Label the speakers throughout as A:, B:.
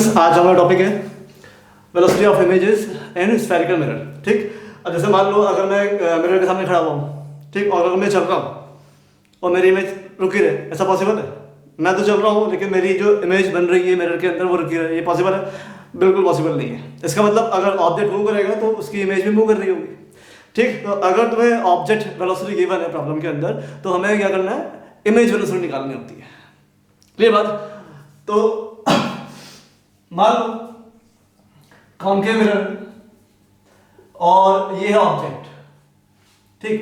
A: Students, आज हमारा topic है velocity of images in spherical mirror. ठीक, अब जैसे मान लो अगर मैं मिरर के सामने खड़ा हुआ हूँ, ठीक, और अगर मैं चल रहा हूँ और मेरी इमेज रुकी रहे, ऐसा पॉसिबल है? मैं तो चल रहा हूँ लेकिन मेरी जो इमेज बन रही है मिरर के अंदर वो रुकी रहे, ये पॉसिबल है? बिल्कुल पॉसिबल नहीं है। इसका मतलब अगर ऑब्जेक्ट मूव करेगा तो उसकी इमेज भी मूव कर रही होगी। ठीक, तो अगर तुम्हें ऑब्जेक्ट वेलोसिटी गिवन है प्रॉब्लम के अंदर, तो हमें क्या करना है, इमेज वेलोसिटी निकालनी होती है। क्लियर बात? तो मान लो कॉन्केव मिरर और ये है ऑब्जेक्ट, ठीक,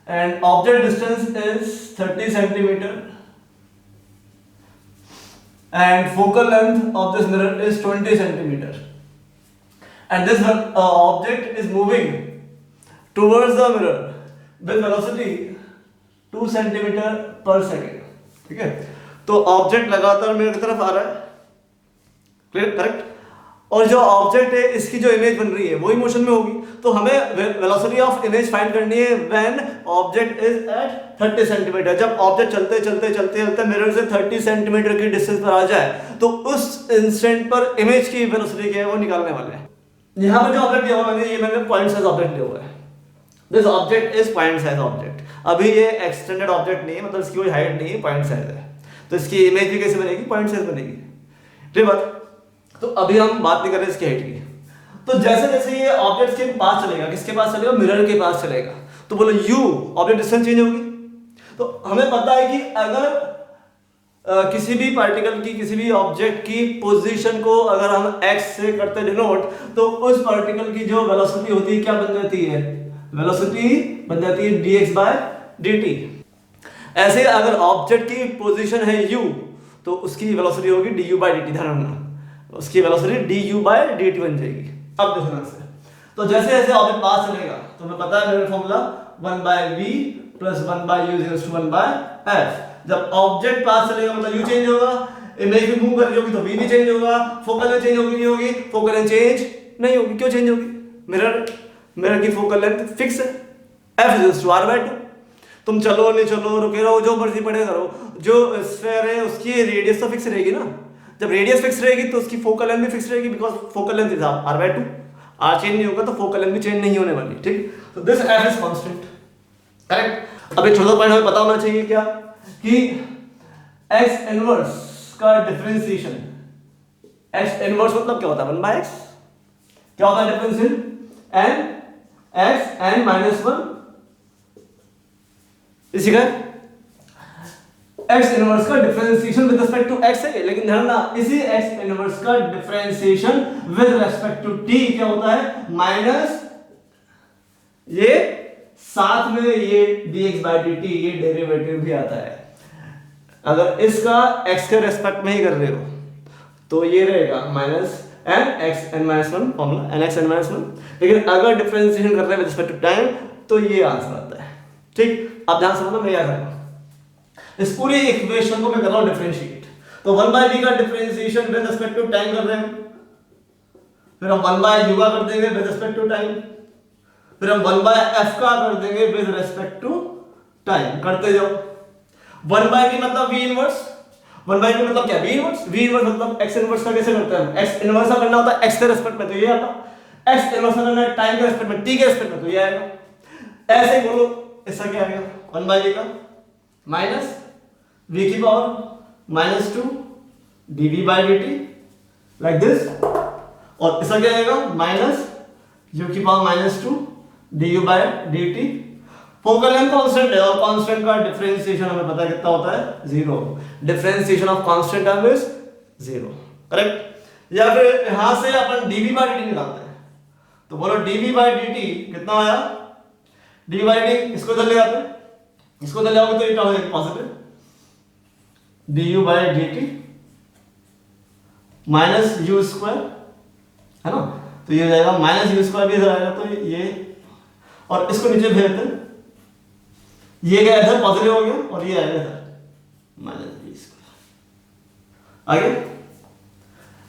A: and object distance is 30 centimetre and focal length of this mirror is 20 centimeter, and this object is moving towards the mirror with velocity 2 centimeter per second। ठीक है, तो ऑब्जेक्ट लगातार मिरर की तरफ आ रहा है, क्लियर, करेक्ट, और जो ऑब्जेक्ट है इसकी जो इमेज बन रही है वही मोशन में होगी। तो हमें वेलोसिटी ऑफ इमेज फाइंड करनी है when object is at 30 centimetre. जब ऑब्जेक्ट चलते चलते चलते चलते मिरर से 30 सेंटीमीटर की डिस्टेंस पर आ जाए तो उस इंस्टेंट पर इमेज की वेलोसिटी क्या है वो निकालने वाले हैं। यहाँ पर जो ऑब्जेक्ट दिया हुआ मैंने पॉइंट साइज ऑब्जेक्ट लिया हुआ है। This object is point size object. अभी ये एक्सटेंडेड ऑब्जेक्ट नहीं है, मतलब इसकी कोई हाइट नहीं है, पॉइंट साइज है, तो इसकी इमेज भी कैसे बनेगी? पॉइंट साइज बनेगी। ठीक बात? तो अभी हम बात नहीं कर रहे इसकी हाइट की। तो जैसे जैसे ये ऑब्जेक्ट के पास चलेगा, किसके पास चलेगा? मिरर के पास चलेगा, तो बोलो u ऑब्जेक्ट डिस्टेंस चेंज होगी। तो हमें पता है कि अगर किसी भी पार्टिकल की, किसी भी ऑब्जेक्ट की पोजीशन को अगर हम x से करते डिनोट, तो उस पार्टिकल की जो वेलोसिटी होती है क्या बन जाती है? वेलोसिटी बन जाती है dx/dt। ऐसे अगर ऑब्जेक्ट की पोजीशन है u, तो उसकी वेलोसिटी होगी du/dt। ध्यान रखना, उसकी वेलोसिटी du/dt बन जाएगी। अब देखो ध्यान से, तो जैसे जैसे ऑब्जेक्ट पास चलेगा, तो हमें पता है मेरा फॉर्मूला 1/v + 1/u = 1/f। जब ऑब्जेक्ट पास चलेगा मतलब u चेंज होगा, इमेज भी मूव कर रही होगी तो v भी चेंज होगा, फोकल लेंथ चेंज होगी नहीं होगी? फोकल लेंथ चेंज नहीं होगी। क्यों चेंज होगी? मिरर की फोकल लेंथ फिक्स है, f = r/2। तुम चलो नहीं चलो, रुके रहो, जो मर्जी पड़े करो, जो स्फीयर है उसकी रेडियस तो फिक्स रहेगी ना। जब रेडियस फिक्स रहेगी तो उसकी फोकल लेंथ भी फिक्स रहेगी, because focal length is r/2। r change नहीं होगा तो फोकल लेंथ भी चेंज नहीं होने वाली। ठीक, तो this f is constant, correct. अब एक छोटा पॉइंट हमें पता होना चाहिए क्या, कि x इनवर्स का डिफरेंशिएशन, x इनवर्स मतलब क्या होता है? 1/x। क्या होता है डिफरेंशिएशन? n x n - 1 इसी का x इनवर्स का differentiation with respect to x है, लेकिन ध्यान रखना इसी x इनवर्स का differentiation with respect to t क्या होता है? माइनस ये साथ में ये dx/dt, ये डेरिवेटिव भी आता है। अगर इसका x के रिस्पेक्ट में ही कर रहे हो तो ये रहेगा -nxn-1 फॉर्मूला, nxn-1। लेकिन अगर डिफरेंशिएशन कर रहे हैं विद रिस्पेक्ट टू टाइम तो ये आंसर आता है। ठीक, अब ध्यान से मतलब मैं याद रखना, इस पूरी इक्वेशन को मैं कर रहा हूं डिफरेंशिएट। तो 1/v का differentiation with respect to time कर रहे हैं, फिर हम 1/u का कर देंगे विद रिस्पेक्ट टू टाइम, फिर हम 1/f का कर देंगे विद रिस्पेक्ट टू टाइम। करते जाओ। 1/v मतलब v इनवर्स, 1/v मतलब क्या? v inverse. v इनवर्स मतलब x इनवर्स का कैसे करते हैं हम? x इनवर्स का करना होता है x के रिस्पेक्ट में तो ये आता, x इनवर्स का करना है टाइम के रिस्पेक्ट में, t के रिस्पेक्ट में तो ये आएगा। ऐसे ही बोलो, इसका क्या आएगा? 1/v का माइनस v की पावर -2 dv/dt लाइक दिस, और इसका क्या आएगा? -u की power -2 du/dt। Focal length constant है और कांस्टेंट का डिफरेंशिएशन हमें पता है कितना होता है? 0। Differentiation of constant term is 0, correct. या फिर यहां से अपन dv/dt निकालते हैं, तो बोलो dv/dt कितना आया? dv/dt इसको इधर ले आते हैं, इसको इधर ले आओगे तो ये क्या हो जाएगा? पॉजिटिव du/dt -u², है ना, तो ये हो जाएगा -u² भी इधर आएगा तो ये, और इसको नीचे भेज देते हैं, ये गया इधर पॉजिटिव हो गया और ये आएगा इधर -v²। आगे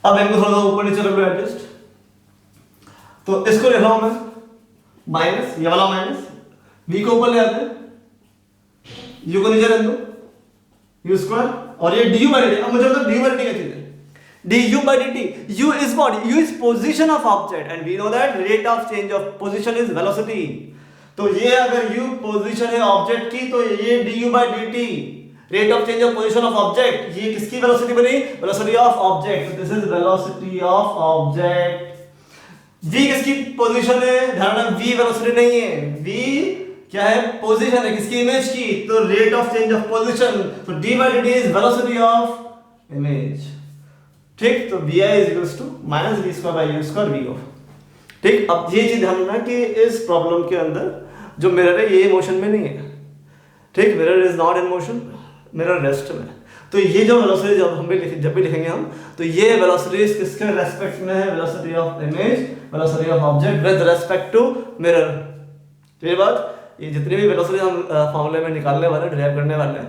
A: अब इनको थोड़ा सा ऊपर नीचे कर लो एडजस्ट, तो इसको लिख रहा हूं मैं माइनस, ये वाला माइनस, v को ऊपर ले आते हैं, u को नीचे रख दो u² और ये du/dt। अब मुझे मतलब du/dt क्या चीज है? du by dt. U is what? U is position of object and we know that rate of change of position is velocity. तो ये अगर u पोजीशन है ऑब्जेक्ट की तो ये du by dt rate of change of position of object, ये किसकी velocity बनी? Velocity of object. This is velocity of object. v किसकी पोजीशन है? ध्यान रखना v वेलोसिटी नहीं है, v क्या है? पोजीशन है किसकी? इमेज की. तो rate of change of position, तो d by dt is velocity of image. ठीक, तो vi is equals to minus v square by u square v of. ठीक, अब ये चीज ध्यान रखना कि इस प्रॉब्लम के अंदर जो मिरर है ये मोशन में नहीं है. ठीक, mirror is not in motion, mirror rest में. तो ये जो वेलोसिटी जब भी लिखेंगे हम, तो ये वेलोसिटी किसके रेस्पेक्ट में है? Velocity of image, velocity of object with respect to mirror. ये बात, ये जितनी भी वेलोसिटी हम फॉर्मूले में निकालने वाले, डिराइव करने वाले हैं,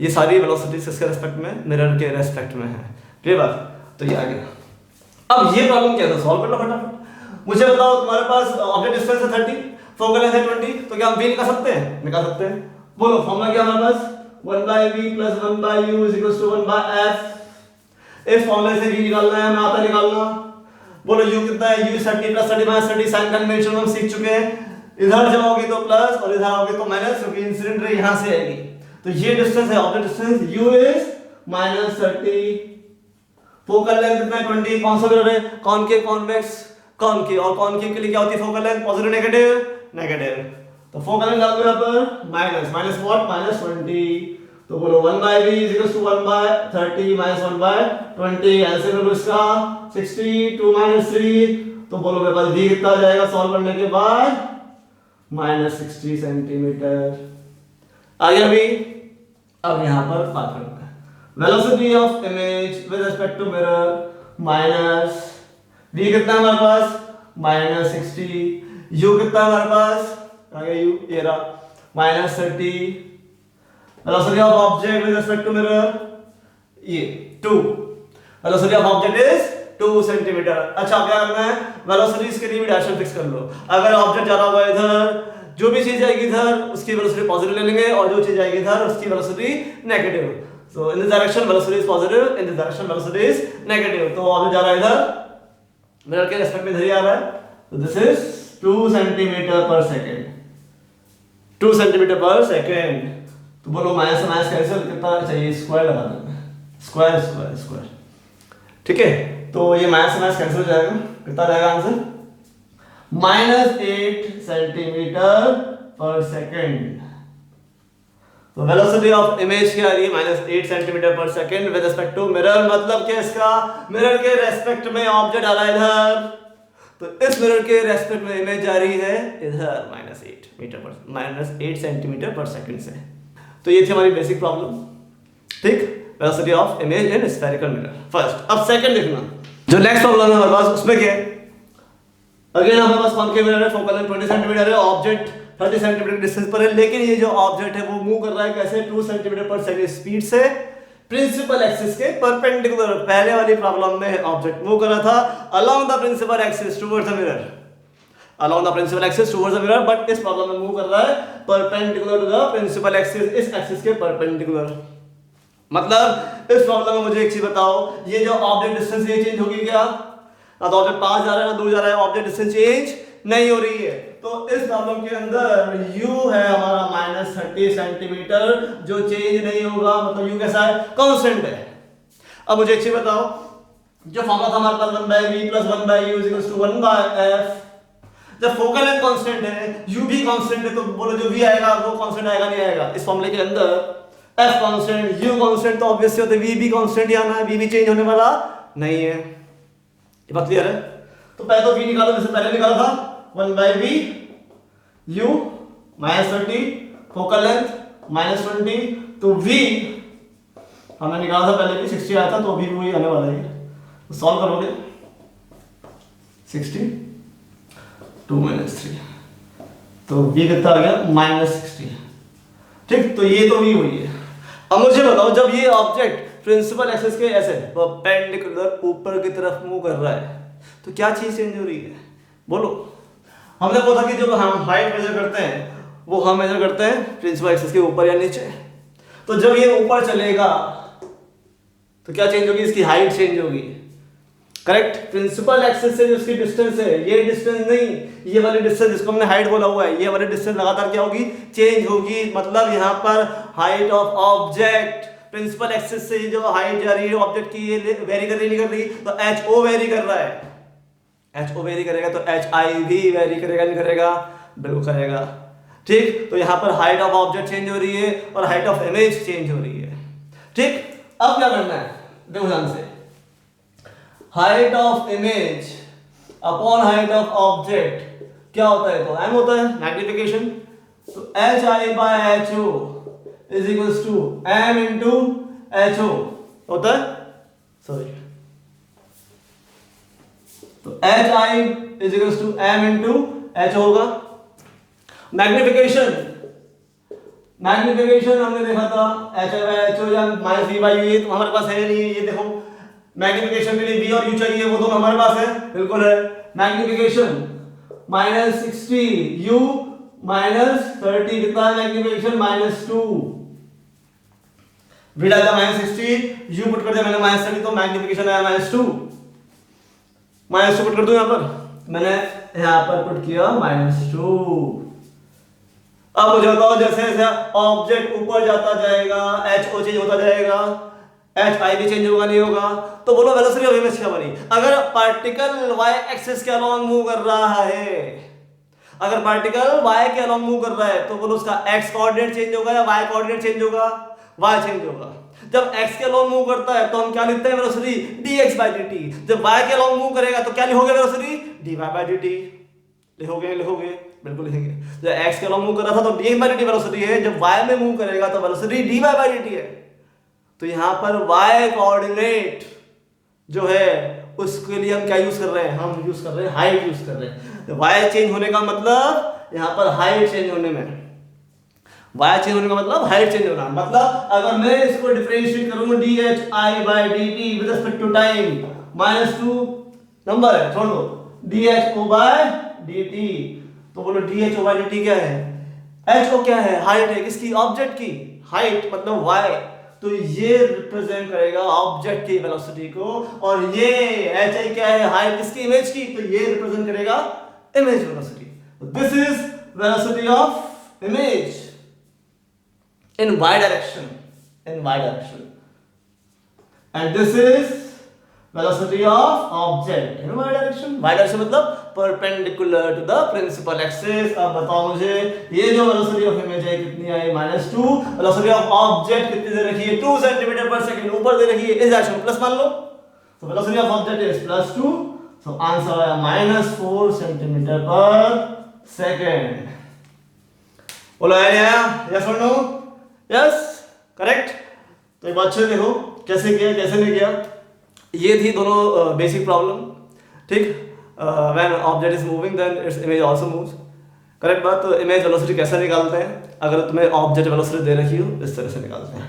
A: ये सारी वेलोसिटी किसके रेस्पेक्ट में? मिरर के रेस्पेक्ट में है. ये बात, तो ये आ गया. अब ये प्रॉब्लम क्या था? सॉल्व कर लो फटाफट. मुझे बताओ, तुम्हारे पास ऑब्जेक्ट डिस्टेंस है 30, फोकल लेंथ है 20, तो क्या हम v निकाल सकते हैं? निकाल सकते हैं. बोलो फॉर्मूला क्या हमारे पास? 1 by v plus 1 by u is equals to 1 by f. इस फॉर्मूले से v निकालना है, हमें आता निकालना. बोलो u कितना है? u 30 plus 30 minus 30 sign convention हम सीख चुके हैं. इधर जाओगे तो प्लस और इधर आओगे तो माइनस, क्योंकि इंसिडेंट रे यहां से आएगी. तो ये डिस्टेंस है object distance, u is minus 30. Focal length कितना है? 20. कौन सा मिरर है? Concave, convex, concave. और कॉनकेव के लिए क्या होती है focal length? Positive, negative, negative. तो फोकल लेंथ डाल दो यहां पर माइनस, माइनस व्हाट? माइनस 20. तो बोलो 1 by v is equals to 1 by 30 minus 1 by 20. Answer लो इसका 60. 2 minus 3. तो बोलो मेरे पास v कितना आ जाएगा सॉल्व करने के बाद? माइनस 60 सेंटीमीटर आ गया v. अब यहां पर बात करूंगा velocity of image with respect to mirror minus v कितना है हमारे पास? माइनस 60. u कितना है हमारे पास? आ गया u, ये रहा minus 30. Velocity of object with respect to mirror ये 2. Velocity of object is 2 centimetre. अच्छा क्या करना है? वेलोसिटी इसके लिए भी डायरेक्शन फिक्स कर लो. अगर ऑब्जेक्ट जा रहा होगा इधर, जो भी चीज जाएगी इधर उसकी वेलोसिटी पॉजिटिव ले लेंगे, और जो चीज जाएगी इधर उसकी velocity negative. So in this direction velocity is positive, in this direction velocity is negative. तो ऑब्जेक्ट जा रहा है इधर, मिरर के रेस्पेक्ट में इधर ही आ रहा है. तो this is 2 centimetre per second. 2 centimetre per second. तो बोलो माइनस से माइनस कैंसिल, कितना चाहिए? स्क्वायर लगा देंगे. Square square square. ठीक है, तो ये माइनस से माइनस कैंसिल हो जाएगा. कितना जाएगा answer? Minus 8 centimetre per second. तो वेलोसिटी ऑफ इमेज क्या आ रही है? Minus 8 centimetre per second with respect to mirror. मतलब क्या इसका? मिरर के रेस्पेक्ट में ऑब्जेक्ट आ रहा है इधर, तो इस मिरर के रेस्पेक्ट में इमेज आ रही है इधर माइनस 8 सेंटीमीटर पर सेकंड से. तो ये थी हमारी बेसिक प्रॉब्लम. ठीक, velocity of image in spherical mirror first. अब सेकंड देखना, जो नेक्स्ट प्रॉब्लम है हमारे पास, उसमें क्या है? अगेन हमारे पास कॉनकेव मिरर है, फोकल लेंथ 20 सेंटीमीटर है, ऑब्जेक्ट 30 सेंटीमीटर डिस्टेंस पर है, लेकिन ये जो ऑब्जेक्ट है वो मूव कर रहा है कैसे? 2 सेंटीमीटर पर सेकंड स्पीड से प्रिंसिपल एक्सिस के परपेंडिकुलर. पहले वाली प्रॉब्लम में ऑब्जेक्ट मूव कर रहा था along the principal axis towards the mirror, along the principal axis towards the mirror, but इस प्रॉब्लम में मूव कर रहा है perpendicular to the principal axis, इस एक्सिस के परपेंडिकुलर. मतलब इस प्रॉब्लम में मुझे एक चीज बताओ, ये जो ऑब्जेक्ट डिस्टेंस ये चेंज होगी क्या? ना तो ऑब्जेक्ट पास जा रहा है ना दूर जा रहा है, ऑब्जेक्ट डिस्टेंस चेंज नहीं हो रही है. तो इस प्रॉब्लम के अंदर u है हमारा माइनस 30 सेंटीमीटर, जो चेंज नहीं होगा. मतलब u कैसा है? कांस्टेंट है. अब मुझे एक चीज बताओ, जो फॉर्मूला था हमारे पास 1 by v plus 1 by u is equals to 1 by f. जब फोकल लेंथ कांस्टेंट है, u भी कांस्टेंट है, तो बोलो जो v आएगा वो कांस्टेंट आएगा नहीं आएगा? इस फॉर्मूले के अंदर f कांस्टेंट, u कांस्टेंट, तो ऑब्वियसली होता है v भी कांस्टेंट ही आना है, v भी चेंज होने वाला नहीं है. ये बात क्लियर है? तो पहले तो v निकालो, जैसे पहले निकाला था 1 by v u minus 30, focal length minus 20. तो v हमने निकाला था पहले भी 60 आया था, तो अभी वही आने वाला है. तो सॉल्व करोगे 60 2 minus 3, तो v कितना आ गया? माइनस 60. ठीक, तो ये तो v हुई है. अब मुझे बताओ, जब ये ऑब्जेक्ट प्रिंसिपल एक्सिस के ऐसे परपेंडिकुलर ऊपर की तरफ मूव कर रहा है, तो क्या चीज चेंज हो रही है? बोलो. हमने बोला कि जब हम हाइट मेजर करते हैं वो हम मेजर करते हैं प्रिंसिपल एक्सिस के ऊपर या नीचे. तो जब ये ऊपर चलेगा तो क्या चेंज होगी? इसकी हाइट चेंज होगी. करेक्ट। प्रिंसिपल एक्सिस से जो उसकी डिस्टेंस है, ये डिस्टेंस नहीं, ये वाली डिस्टेंस जिसको हमने हाइट बोला हुआ है, ये वाली डिस्टेंस लगातार क्या होगी, चेंज होगी। मतलब यहाँ पर height of object, principal axis से जो हाइट जा रही है ऑब्जेक्ट की, ये वेरी कर रही नहीं कर रही, तो एच ओ वेरी कर रहा है, एच ओ वेरी करेगा तो एच आई भी वेरी करेगा नहीं करेगा, बिल्कुल करेगा। ठीक, तो यहाँ पर हाइट ऑफ ऑब्जेक्ट चेंज हो रही है और हाइट ऑफ इमेज चेंज हो रही है। ठीक, अब क्या करना है, देखो ध्यान से, height of image upon height of object क्या होता है, तो m होता है मैग्निफिकेशन, तो H I by H O is equals to m into H O होता है, सॉरी, तो H I is equals to m into H होगा। मैग्निफिकेशन, मैग्निफिकेशन हमने देखा था H I by H O या माइनस वी बाई यू, तो हमारे पास है नहीं, ये देखो मैग्निफिकेशन के लिए v और u चाहिए, वो दोनों हमारे पास है, बिल्कुल है। मैग्निफिकेशन -60 u -30 कितना है मैग्निफिकेशन, -2, v डाला -60, u पुट कर दिया मैंने -30, तो मैग्निफिकेशन आया -2, -2 पुट कर दूं यहां पर, मैंने यहां पर पुट किया -2। अब मुझे बताओ जैसे जैसे ऑब्जेक्ट ऊपर जाता जाएगा एच ओ चेंज होता जाएगा, एच आई भी चेंज होगा नहीं होगा, तो बोलो वेलोसिटी ऑफ इमेज क्या बनी। अगर पार्टिकल वाई एक्सिस के अलोंग मूव कर रहा है, अगर पार्टिकल वाई के अलोंग मूव कर रहा है, तो बोलो उसका एक्स कोऑर्डिनेट चेंज होगा या वाई कोऑर्डिनेट चेंज होगा, वाई चेंज होगा। जब एक्स के अलोंग मूव करता है तो हम क्या लिखते हैं वेलोसिटी, dx by dt। जब वाई के अलोंग मूव करेगा तो क्या लिखोगे वेलोसिटी, dy by dt। लिखोगे लिखोगे, बिल्कुल लिखेंगे। जब एक्स के अलोंग मूव कर रहा था तो dx by dt वेलोसिटी है, जब वाई में मूव करेगा तो वेलोसिटी dy by dt है। तो यहां पर y कोऑर्डिनेट जो है उसके लिए हम क्या यूज कर रहे हैं, हम यूज कर रहे हैं हाइट यूज कर रहे हैं। y चेंज होने का मतलब यहां पर हाइट चेंज होने में, y चेंज होने का मतलब हाइट चेंज होना। मतलब अगर मैं इसको डिफरेंशिएट करूंगा dhi by dt with respect to time, -2 number है छोड़ दो, dho by dt, तो बोलो dho by dt क्या है, ho क्या है, हाइट है किसकी, ऑब्जेक्ट की हाइट, मतलब y, तो ये रिप्रेजेंट करेगा ऑब्जेक्ट की वेलोसिटी को, और ये एच आई क्या है, हाइट किसकी, इमेज की, तो ये रिप्रेजेंट करेगा image velocity. This is velocity of image in Y direction, in Y direction, and this is velocity of object in Y direction. Y direction मतलब perpendicular to the principal axis. अब बताओ मुझे ये जो वेलोसिटी ऑफ इमेज है कितनी आई, -2, velocity of object कितनी दे रखी है, 2 सेंटीमीटर पर सेकंड ऊपर दे रखी है, इस डायरेक्शन प्लस मान लो, तो velocity of object is +2, so answer आया -4 सेंटीमीटर पर सेकंड। बोलो यस और नो, यस करेक्ट। तो एक बात अच्छे देखो कैसे किया कैसे नहीं किया, ये थी दोनों बेसिक प्रॉब्लम। ठीक, when object is moving then its image also moves, correct बात। तो इमेज वेलोसिटी कैसे निकालते हैं, अगर तुम्हें ऑब्जेक्ट वेलोसिटी दे रखी हो इस तरह से निकालते हैं।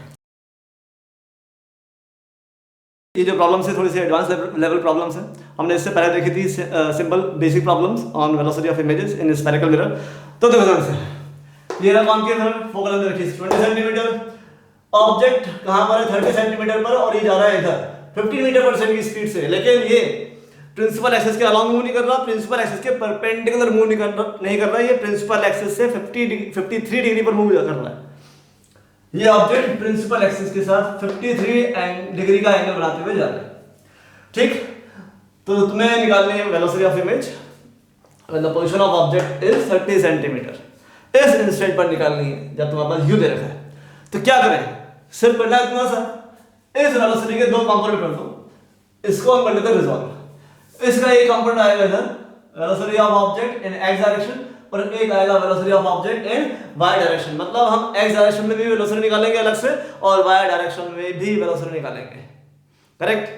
A: ये जो प्रॉब्लम्स है थोड़ी सी एडवांस लेवल प्रॉब्लम्स हैं, हमने इससे पहले देखी थी simple basic problems on velocity of images in spherical mirror. तो देखो ध्यान से, ये रहा कौन की फोकल लेंथ रखी 20 सेंटीमीटर, ऑब्जेक्ट कहां पर है 30 सेंटीमीटर पर, और ये जा रहा है इधर 15 मीटर पर सेकंड की स्पीड से, लेकिन ये प्रिंसिपल एक्सिस के अलोंग मूव नहीं कर रहा, प्रिंसिपल एक्सिस के परपेंडिकुलर मूव नहीं कर रहा, ये प्रिंसिपल एक्सिस से 53 डिग्री पर मूव कर रहा है। ये ऑब्जेक्ट प्रिंसिपल एक्सिस के साथ 53 डिग्री का एंगल बनाते हुए जा रहा है। ठीक, तो तुम्हें निकालनी है velocity of image when the position of object is 30 centimetre, इस इंस्टेंट पर निकालनी है जब तुम्हारे पास u दे रखा है। तो क्या करें, सिर्फ करना है इतना सा, इस वेलोसिटी के दो कंपोनेंट कर दो, इसको हम कर लेते हैं रिजॉल्व। इसका एक कंपोनेंट आएगा इधर velocity of object in x direction, और एक आएगा velocity of object in y direction. मतलब हम x डायरेक्शन में भी वेलोसिटी निकालेंगे अलग से, और y डायरेक्शन में भी वेलोसिटी निकालेंगे, करेक्ट।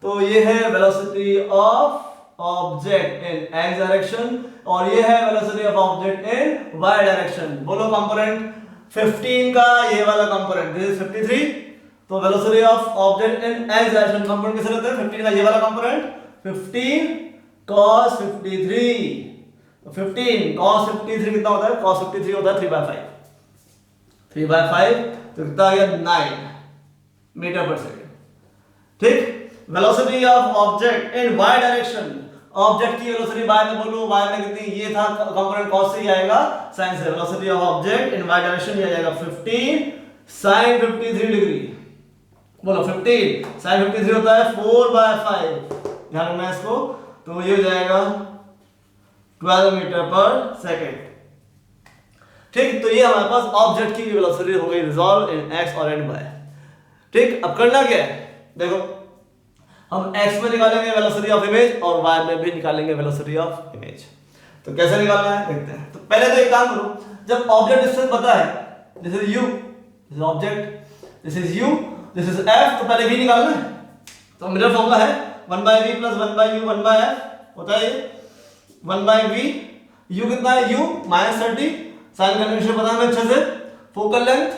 A: तो ये है velocity of object in x direction, और ये है velocity of object in y direction. बोलो कंपोनेंट 15 का ये वाला कंपोनेंट, दिस इज 53, तो velocity of object in x direction component कैसे रहता है, 15 का ये वाला कंपोनेंट 15 cos 53, 15 cos 53 कितना होता है, cos 53 होता है 3/5, 3/5, तो कितना आ गया 9 मीटर पर सेकंड। ठीक, velocity of object in y direction, object की वेलोसिटी y में बोलो, y में कितनी, ये था कंपोनेंट cos से ही आएगा sin से, velocity of object in y direction ये आएगा 15 sin 53 डिग्री, बोलो 15 sin 53 होता है 4/5, ध्यान रखना इसको, तो ये हो जाएगा 12 मीटर पर सेकंड। ठीक, तो ये हमारे पास ऑब्जेक्ट की वेलोसिटी हो गई रिजॉल्व इन x और इन y। ठीक, अब करना क्या है, देखो हम x में निकालेंगे वेलोसिटी ऑफ इमेज और y में भी निकालेंगे वेलोसिटी ऑफ इमेज। तो कैसे निकालना है देखते हैं। तो पहले तो एक काम करो, जब ऑब्जेक्ट डिस्टेंस पता है, this is u, this is object, this is u, this is f, तो पहले v निकालना है। तो मिरर फॉर्मूला है 1/v + 1/u 1/f होता है 1/v, u कितना है, u -30, साइन कन्वेंशन पता है हमें अच्छे से। फोकल लेंथ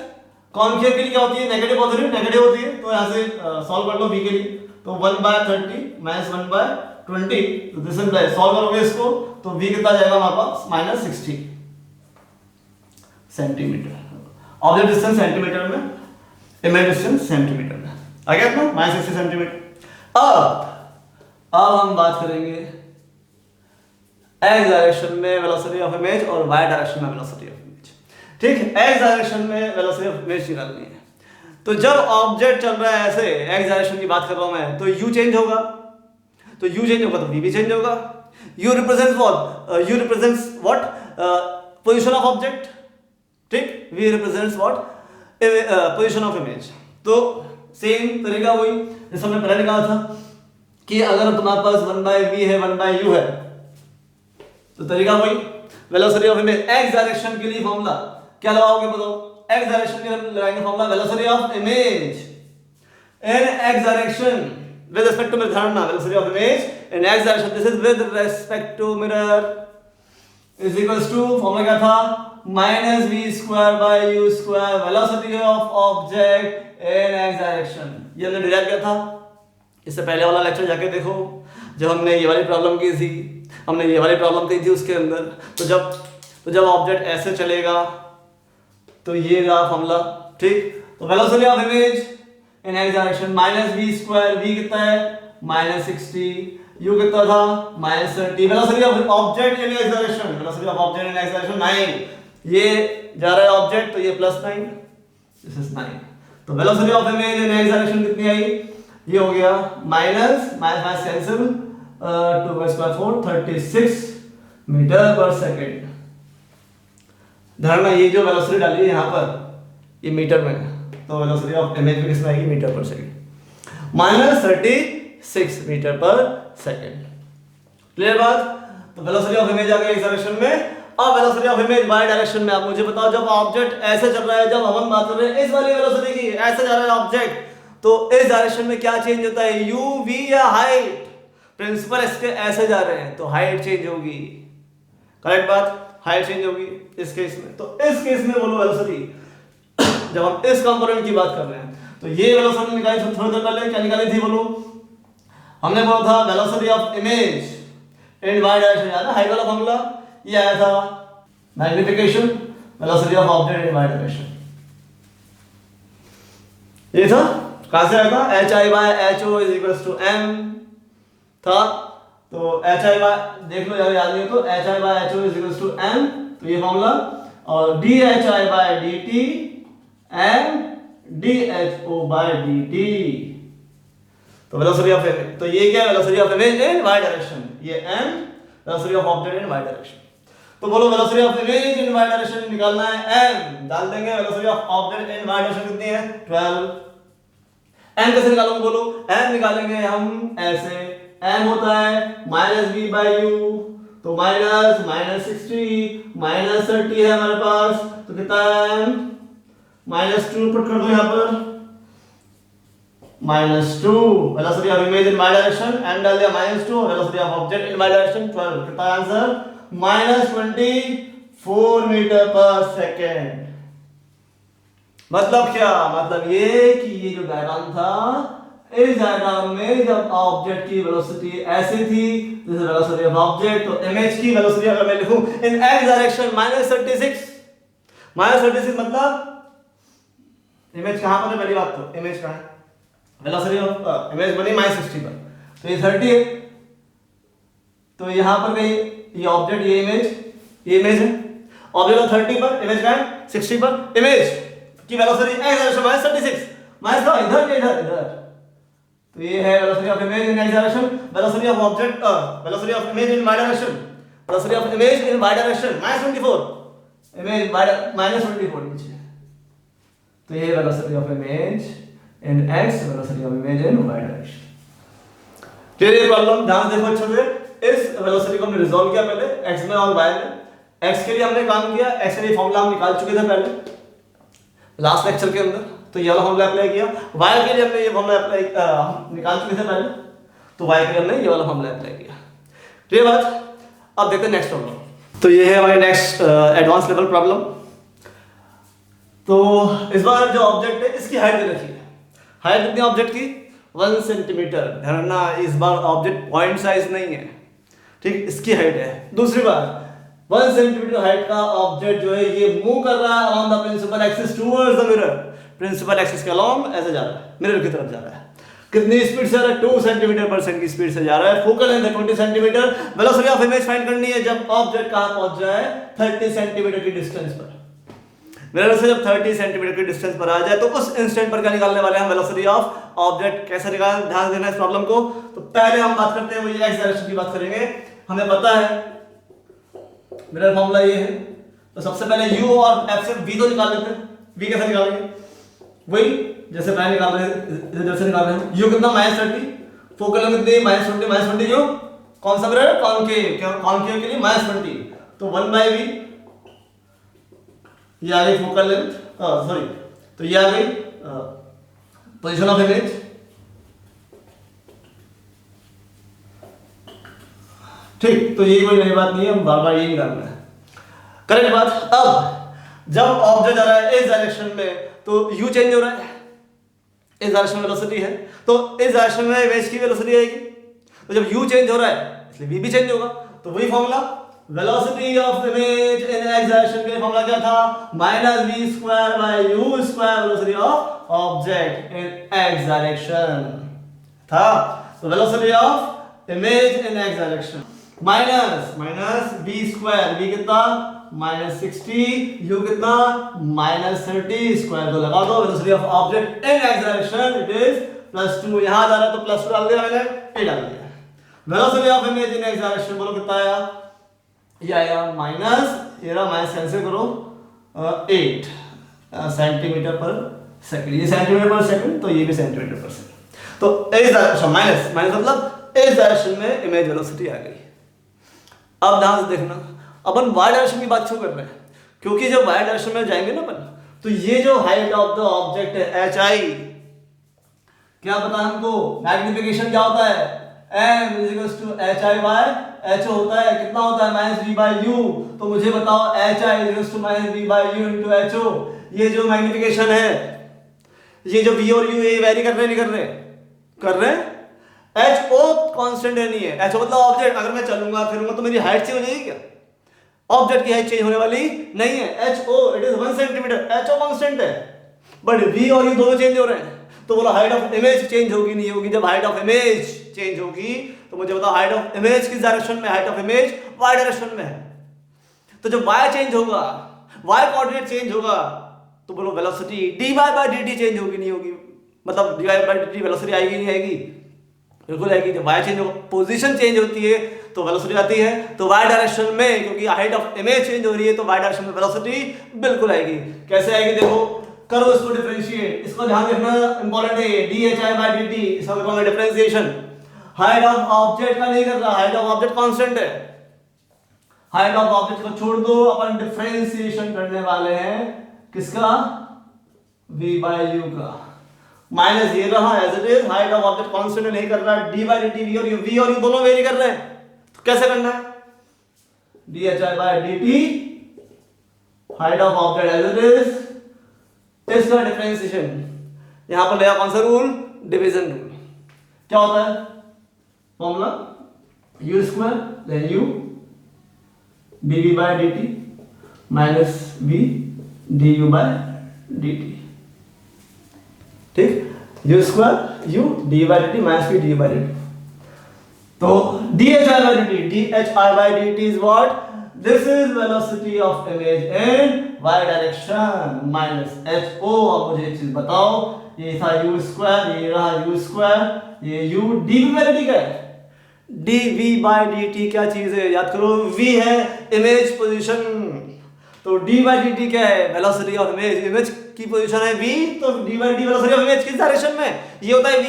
A: कॉन्केव के लिए क्या होती है, नेगेटिव पॉजिटिव, नेगेटिव होती है, तो यहां से सॉल्व कर लो v के लिए, तो 1/30 - 1/20, तो दिस इज सॉल्व करोगे इसको तो v कितना जाएगा हमारे पास -60 सेंटीमीटर। ऑब्जेक्ट डिस्टेंस सेंटीमीटर में, इमेज डिस्टेंस सेंटीमीटर में आ गया ना, -60 सेंटीमीटर। अब हम बात करेंगे x डायरेक्शन में वेलोसिटी ऑफ इमेज और y डायरेक्शन में वेलोसिटी ऑफ इमेज। ठीक, x डायरेक्शन में वेलोसिटी ऑफ इमेज निकालनी है। तो जब ऑब्जेक्ट चल रहा है ऐसे, x डायरेक्शन की बात कर रहा हूं मैं, तो u चेंज होगा, तो u चेंज होगा तो v भी चेंज होगा। u represents what, u represents what, position of object. ठीक, v represents what, position of image. तो सेम तरीका वही जैसे हमने पहले निकाला था कि अगर तुम्हारे पास 1/v है 1/u है, तो तरीका वही, velocity of image x direction के लिए फॉर्मूला क्या लगाओगे बताओ, x डायरेक्शन के लिए लगाएंगे formula velocity of image in x direction with respect to mirror, धारणा velocity of image in x direction, this is with respect to mirror is equals to, formula क्या था, -v²/u², velocity of object in x direction. ये हमने derive किया था, इससे पहले वाला लेक्चर जाके देखो, जब हमने ये वाली प्रॉब्लम की थी, हमने ये वाली प्रॉब्लम की थी उसके अंदर। तो जब ऑब्जेक्ट ऐसे चलेगा तो ये रहा फॉर्मूला। ठीक, तो velocity of image in x direction -v², v कितना है -60, u कितना था -30, velocity of object in x direction, velocity of object in x direction 9, ये जा रहा है ऑब्जेक्ट तो ये +9, दिस इज 9। तो velocity of image in x direction कितनी आई, ये हो गया माइनस कैंसिल 2/4 36 मीटर पर सेकंड। धारणा ये जो वेलोसिटी डाली है यहाँ पर, ये मीटर में, तो वेलोसिटी ऑफ इमेज में किसमें आएगी, मीटर पर सेकंड, -36 मीटर पर सेकंड। क्लियर बात। तो वेलोसिटी ऑफ इमेज आ गई इस डायरेक्शन में। अब velocity of image y direction में आप मुझे बताओ, जब ऑब्जेक्ट ऐसे चल रहा है, जब हम बात कर रहे हैं इस वाली वेलोसिटी की, ऐसे जा रहा है ऑब्जेक्ट, तो इस डायरेक्शन में क्या चेंज होता है, u v या हाइट, प्रिंसिपल इसके ऐसे जा रहे हैं तो हाइट चेंज होगी, करेक्ट बात, हाइट चेंज होगी इस केस में। तो इस केस में बोलो वेलोसिटी, जब हम इस कंपोनेंट की बात कर रहे हैं, तो ये वेलोसिटी निकाली थोड़ी देर पहले, क्या निकाली थी बोलो, हमने बोला था velocity of image in y direction, याद है हाइट वाला फॉर्मूला, ये आया था magnification velocity of object in y direction, ये था, कहां से आया था, hi/ho = m था। तो hi/, देख लो यार याद नहीं हो तो hi/ho = m, तो ये फॉर्मूला, और dhi/dt m dho/dt, तो वेलोसिटी ऑफ इमेज, तो ये क्या है, velocity of image in y direction, ये m velocity of object in y direction. तो बोलो velocity of image in y direction निकालना है, m डाल देंगे, velocity of object in y direction कितनी है 12। m कैसे निकालोगे बोलो, m निकालेंगे हम ऐसे, m होता है -v/u, तो -60 -30 है हमारे पास, तो कितना है -2 पुट कर दो यहाँ पर, -2 velocity of image in y direction, m डाल दिया -2, velocity of object in y direction 12, कितना आंसर -24 मीटर पर सेकेंड। मतलब क्या, मतलब ये कि ये जो डायग्राम था, इस डायग्राम में जब ऑब्जेक्ट की वेलोसिटी ऐसी थी, this is velocity of object, तो इमेज की वेलोसिटी अगर मैं लिखूं इन x डायरेक्शन -36 मतलब इमेज कहां पर है, पहली बात तो इमेज कहां है, वेलोसिटी ऑफ इमेज बनी -60 पर, तो ये 30 है, तो यहाँ पर कहीं ये ऑब्जेक्ट ये इमेज है, ऑब्जेक्ट ऑफ 30 पर, इमेज का है 60 पर, इमेज की वेलोसिटी x डायरेक्शन -36 माइनस का इधर इधर, तो ये है velocity of image in x direction, velocity of object velocity of image in y direction, velocity of image in y direction -24, image -24 नीचे, तो ये velocity of image in x, velocity of image in y direction. Clear ये problem, ध्यान देखो अच्छे से। इस velocity को हमने रिजॉल्व किया पहले x में और y में। x के लिए हमने काम किया, x के लिए फॉर्मूला हम निकाल चुके थे पहले लास्ट लेक्चर के अंदर, तो ये वाला फॉर्मूला अप्लाई किया। y के लिए हमने ये फॉर्मूला अप्लाई निकाल चुके थे पहले, तो y के लिए हमने ये वाला फॉर्मूला अप्लाई किया। क्लियर बात। अब देखते हैं नेक्स्ट प्रॉब्लम। तो ये है हमारी नेक्स्ट एडवांस लेवल प्रॉब्लम। तो इस बार जो ऑब्जेक्ट है इसकी हाइट दे रखी है। हाइट कितनी ऑब्जेक्ट की? 1 सेंटीमीटर। ध्यान रखना इस बार ऑब्जेक्ट पॉइंट साइज नहीं है, ठीक, इसकी हाइट है। दूसरी बात 1 सेंटीमीटर हाइट का ऑब्जेक्ट जो है ये मूव कर रहा है on the principal axis towards the mirror. Principal axis के अलोंग ऐसे जा रहा है, मिरर की तरफ जा रहा है। कितनी स्पीड से जा रहा है? 2 सेंटीमीटर पर सेकंड की स्पीड से जा रहा है। फोकल लेंथ है 20 centimetre. Velocity of image find करनी है जब ऑब्जेक्ट कहां पहुंच जाए? 30 सेंटीमीटर की डिस्टेंस पर। मिरर से जब 30 सेंटीमीटर की डिस्टेंस पर आ जाए तो उस इंस्टेंट पर क्या निकालने वाले हैं? Velocity of object. कैसे निकालना, ध्यान देना इस प्रॉब्लम को। तो पहले हम बात करते हैं, वो एक्स डायरेक्शन की बात करेंगे। हमें पता है मिरर फॉर्मूला ये है, तो सबसे पहले u और f से v तो निकाल लेते हैं। v कैसे निकालेंगे? वही जैसे पहले निकाल रहे हैं, जैसे निकाल रहे हैं। u कितना? -30। फोकल लेंथ कितनी? -20 u। कौन सा मिरर? कॉनकेव। कॉनकेव के लिए -20, तो 1/v। ये आ गई फोकल लेंथ, सॉरी, तो ये आ गई पोजीशन ऑफ इमेज। ठीक, तो ये कोई नई बात नहीं है, हम बार बार यही निकालना है। करेक्ट बात। अब जब ऑब्जेक्ट जा रहा है इस डायरेक्शन में तो u चेंज हो रहा है, इस डायरेक्शन में वेलोसिटी है, तो इस डायरेक्शन में इमेज की वेलोसिटी आएगी। तो जब u चेंज हो रहा है इसलिए v भी चेंज होगा। तो वही formula, velocity of image in x direction के फॉर्मूला क्या था? -v² / u², velocity of object in x direction था। तो velocity of image in x direction minus v², v कितना? -60, u कितना? -30²। तो लगा दो velocity of object in x direction it is +2। यहां जा रहा है तो +2 डाल दिया मैंने, ये डाल दिया। Velocity of image in x direction बोलो कितना आया? ये आया माइनस, ये रहा माइनस, कैंसिल करो, 8 सेंटीमीटर पर सेकंड। ये सेंटीमीटर पर सेकंड, तो ये भी सेंटीमीटर पर सेकंड। तो इस डायरेक्शन माइनस मतलब इस डायरेक्शन में इमेज वेलोसिटी आ गई। अब ध्यान से देखना, अपन y डायरेक्शन की बात क्यों कर रहे हैं? क्योंकि जब y डायरेक्शन में जाएंगे ना अपन, तो ये जो हाइट ऑफ द ऑब्जेक्ट है hi, क्या पता हमको? मैग्निफिकेशन क्या होता है? m = hi/, h होता है कितना होता है? -v/u। तो मुझे बताओ hi = -v/u × ho। ये जो मैग्निफिकेशन है, ये जो v और u ये वेरी कर रहे नहीं कर रहे? कर रहे हैं। ho कांस्टेंट है, नहीं है। ho मतलब ऑब्जेक्ट, अगर मैं चलूंगा फिरूंगा तो मेरी हाइट चेंज हो जाएगी क्या? ऑब्जेक्ट की हाइट चेंज होने वाली नहीं है। ho it is 1 centimetre, ho constant है, बट v और u दोनों चेंज हो रहे हैं। तो बोला हाइट ऑफ इमेज चेंज होगी नहीं होगी? जब हाइट ऑफ इमेज चेंज होगी तो मुझे बताओ हाइट ऑफ इमेज किस डायरेक्शन में? Height of image y direction में है। तो जब y चेंज होगा, y कोऑर्डिनेट चेंज होगा, तो बोलो वेलोसिटी dy/dt चेंज होगी नहीं होगी? मतलब dy/dt वेलोसिटी आएगी नहीं आएगी? बिल्कुल आएगी। जब y चेंज होगा, पोजीशन चेंज होती है तो वेलोसिटी आती है। तो y डायरेक्शन में, क्योंकि हाइट ऑफ इमेज चेंज हो रही है, तो y डायरेक्शन में वेलोसिटी बिल्कुल आएगी। कैसे आएगी देखो, करो इसको डिफरेंशिएट। इसको ध्यान रखना, इंपॉर्टेंट है ये, dhi/dt, इसका करेंगे डिफरेंशिएशन। हाइट ऑफ ऑब्जेक्ट का नहीं कर रहा, हाइट ऑफ ऑब्जेक्ट कांस्टेंट है। हाइट ऑफ ऑब्जेक्ट को छोड़ दो, अपन डिफरेंशिएशन करने वाले हैं किसका? v/u का। माइनस ये रहा as it is, height of object constant नहीं कर रहा, d/dt v और u दोनों वेरी कर रहे हैं। तो कैसे करना है? dhi/dt, height of object as it is, इसका डिफरेंशिएशन। यहां पर लगा कौन सा रूल? Division rule. क्या होता है formula? u² then u dv/dt v du/dt। ठीक, u square u dy by dt minus v dy by dt। तो dhi by dt is what? This is velocity of image in y direction minus ho। अब मुझे एक चीज बताओ, ये था u square, ये रहा u स्क्वायर, ये u dv by dt क्या है? dv by dt क्या चीज है? याद करो, v है इमेज पोजीशन, तो d by dt क्या है? वेलोसिटी ऑफ इमेज, इमेज की पोजीशन है v, तो d by dt velocity of image किस डायरेक्शन में? ये होता है v।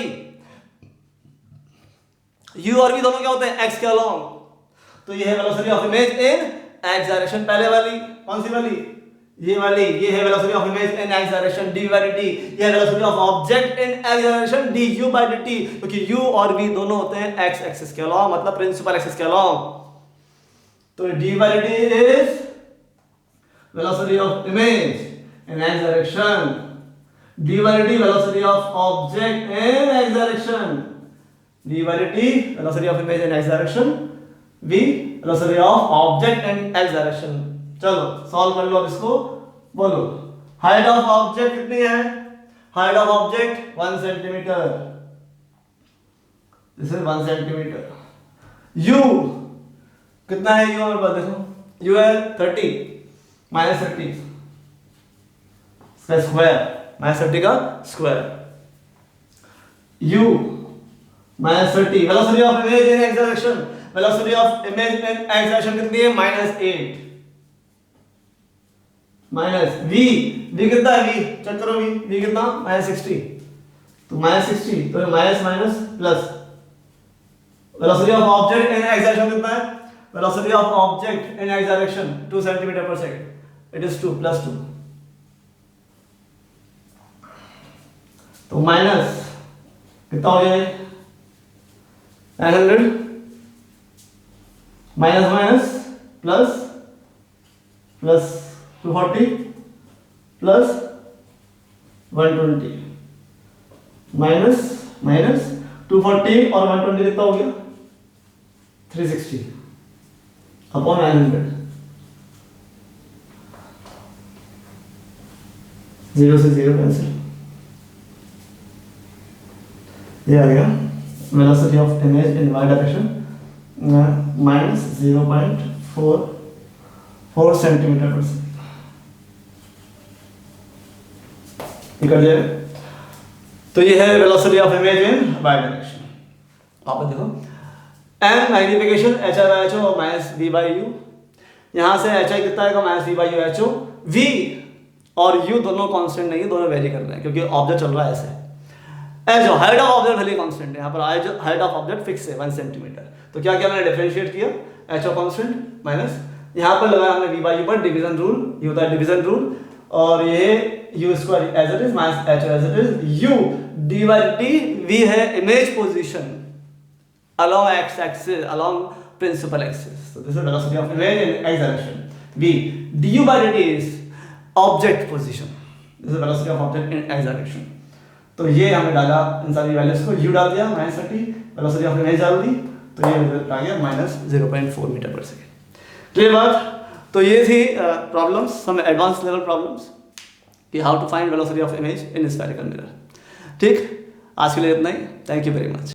A: u और v दोनों क्या होते हैं? x के अलोंग, तो ये है velocity of image in x direction. पहले वाली कौन सी वाली? ये वाली, ये है velocity of image in x direction d by dt। ये है velocity of object in x direction du by dt, क्योंकि u और v दोनों होते हैं x एक्सिस के अलोंग, मतलब प्रिंसिपल एक्सिस के अलोंग। तो d by dt is velocity of image in x direction, d by dt velocity of object in x direction, d by dt velocity of image in x direction, v velocity of object in x direction। चलो solve कर लो अब इसको, बोलो height of object कितनी है? Height of object 1 centimetre, this is 1 centimetre. u कितना है? u मेरे पास देखो, u है 30 माइनस 30 स्क्वायर, माइनस 30 का square, u minus 30। Velocity of image in x direction, velocity of image in x direction कितनी है? -8 माइनस v, v कितना है? v चेक करो, v कितना? -60, तो -60, तो minus minus plus. Velocity of object in x direction कितना है? Velocity of object in x direction 2 centimetre per second, it is 2 + 2, तो माइनस कितना हो गया? 900 minus minus plus plus 240 plus 120 minus minus 240 और 120 कितना हो गया? 360 अपॉन 900, 0 से 0 कैंसिल, ये आ गया velocity of image in y direction -0.44 centimetre per second. निकल जाए, तो ये है velocity of image in y direction. आप देखो m मैग्नीफिकेशन hi/ho और -v/u, यहाँ से hi कितना आएगा? -v/u, v और u दोनों कांस्टेंट नहीं है, दोनों वेरी कर रहे हैं क्योंकि ऑब्जेक्ट चल रहा है ऐसे। जो हाइट ऑफ ऑब्जेक्ट भले कांस्टेंट है, यहाँ पर हाइट ऑफ ऑब्जेक्ट फिक्स है 1 सेंटीमीटर, तो क्या क्या मैंने डिफरेंशिएट किया? h कांस्टेंट माइनस यहाँ पर लगाया हमने v/u पर डिवीजन रूल, ये होता है डिवीजन रूल, और ये u square as it is minus h as it is, u d by dt, v है image position along x axis, along principal axis, so this is velocity of image in x direction। v du by dt is object position, this is velocity of object in x direction। तो ये हमने डाला इन सारी values को, u डाल दिया -30, velocity of image डाल दी, तो ये रिजल्ट आ गया -0.4 मीटर पर सेकंड। क्लियर बात? तो ये थी problems, some advance level problems कि how to find velocity of image in spherical mirror. ठीक, आज के लिए इतना ही, थैंक यू वेरी मच।